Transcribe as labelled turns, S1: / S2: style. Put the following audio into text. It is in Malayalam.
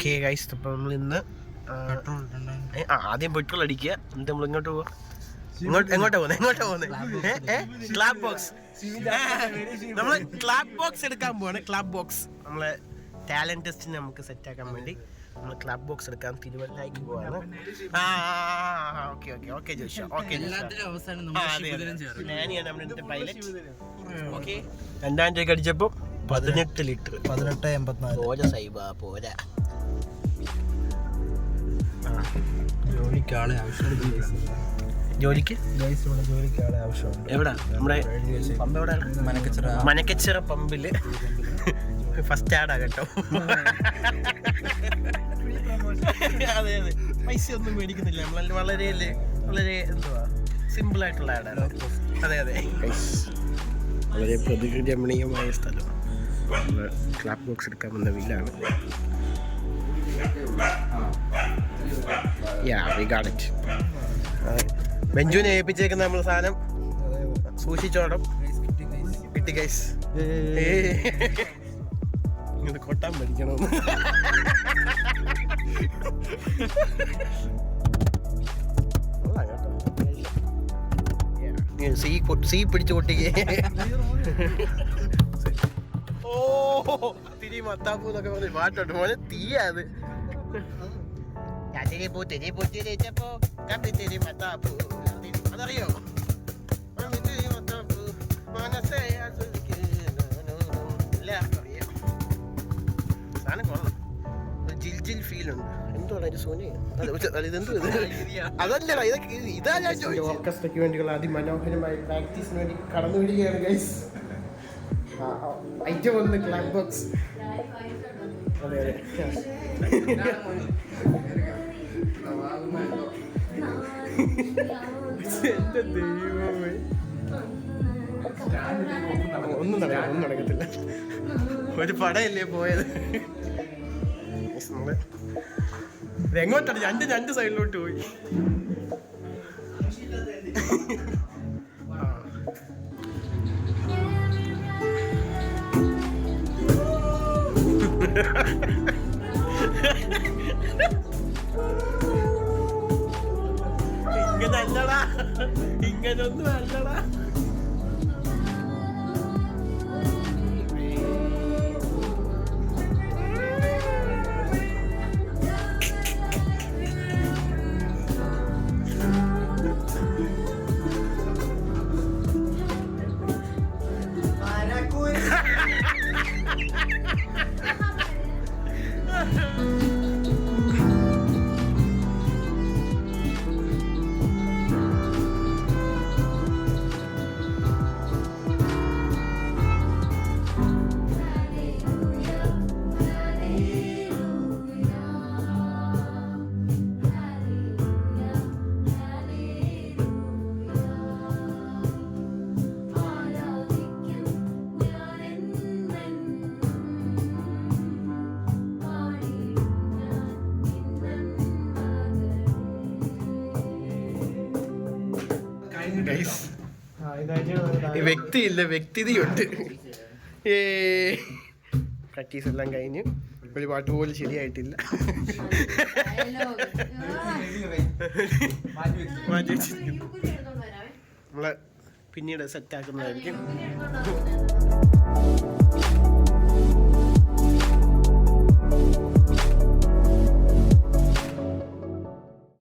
S1: ഓക്കെ ഗൈസ്, അപ്പോൾ നമ്മൾ ഇന്ന് ആദ്യം പെട്രോൾ അടിക്കുക. എന്നിട്ട് നമ്മൾ ഇങ്ങോട്ട് പോവാ. എങ്ങോട്ടാ പോകുന്നത്? ക്ലാബ് ബോക്സ്. നമ്മൾ ക്ലാബ് ബോക്സ് എടുക്കാൻ പോവാണ്. ക്ലാബ് ബോക്സ് നമ്മളെ ടാലന്റ് ടെസ്റ്റിന് നമുക്ക് സെറ്റ് ആക്കാൻ വേണ്ടി നമ്മൾ ക്ലാബ് ബോക്സ് എടുക്കാൻ തിരുവല്ലയ്ക്ക് പോവാണ്. ഓക്കെ ജോഷ. ഓക്കെ, ഞാനിയാണ് നമ്മുടെ പൈലറ്റ്. ഓക്കെ, 2000 രൂപ അടിച്ചപ്പോൾ 18 ലിറ്റർ
S2: 18.84.
S1: പോരാ സൈബ, പോരാ.
S2: ജോലിക്ക് ആളെ ആവശ്യമുണ്ട്.
S1: ജോലിക്ക്
S2: ആളെ ആവശ്യമുണ്ട്.
S1: എവിടാ? നമ്മുടെ പമ്പ് എവിടെയാണ്? മനക്കച്ചിറ പമ്പില് ഫസ്റ്റ് ആഡാ കേട്ടോ. അതെ, പൈസ ഒന്നും മേടിക്കുന്നില്ല. നമ്മൾ വളരെ എന്തുവാ സിമ്പിൾ ആയിട്ടുള്ള ആഡാണ്. അതെ, വളരെ പ്രകൃതി രമണീയമായ സ്ഥലം. നമ്മൾ ക്ലാബ് ബോക്സ് എടുക്കാൻ വന്ന വീലാണ്. ബെഞ്ചുവിനെ ഏൽപ്പിച്ചേക്കുന്ന നമ്മൾ സാധനം സൂക്ഷിച്ചോണം. കിട്ടി ഗൈസ്. ഇങ്ങനെ കൊട്ടാൻ പഠിക്കണമെന്ന്. സീ പിടിച്ചു പൊട്ടിക്കേ. ഓ, തിരി മത്താപ്പൂ എന്നൊക്കെ പറഞ്ഞ് പാട്ടുണ്ട്. മോനെ തീയാ അത്. അതറിയോ? സാധനം കൊള്ളാം. ജിൽ ഫീൽ ഉണ്ട്. എന്തുവാണ് അതിന്റെ സോനി? അതല്ലടാ, ഇതാ ഞാൻ ചോദിച്ചത്. ഓർക്കസ്ട്രയ്ക്ക് വേണ്ടിയുള്ള അതിമനോഹരമായ പ്രാക്ടീസിന് വേണ്ടി കടന്നു വിടുകയാണ് ഗൈസ്. ഐറ്റം ഒന്ന് ക്ലാബ് ബോക്സ്. അതെ, എന്റെ ദൈവമേ, ഒന്നും നടക്കത്തില്ല. ഒരു പടയല്ലേ പോയത്. എങ്ങോട്ടാണ്? രണ്ട് സൈഡിലോട്ട് പോയി. ഇങ്ങനൊന്നും അല്ലടാ. വ്യക്തിയില്ല, വ്യക്തിതയുണ്ട്. പ്രാക്ടീസ് എല്ലാം കഴിഞ്ഞ് ഒരു പാട്ട് പോലും ശരിയായിട്ടില്ല. നമ്മളെ പിന്നീട് സെറ്റാക്കുന്നതായിരിക്കും.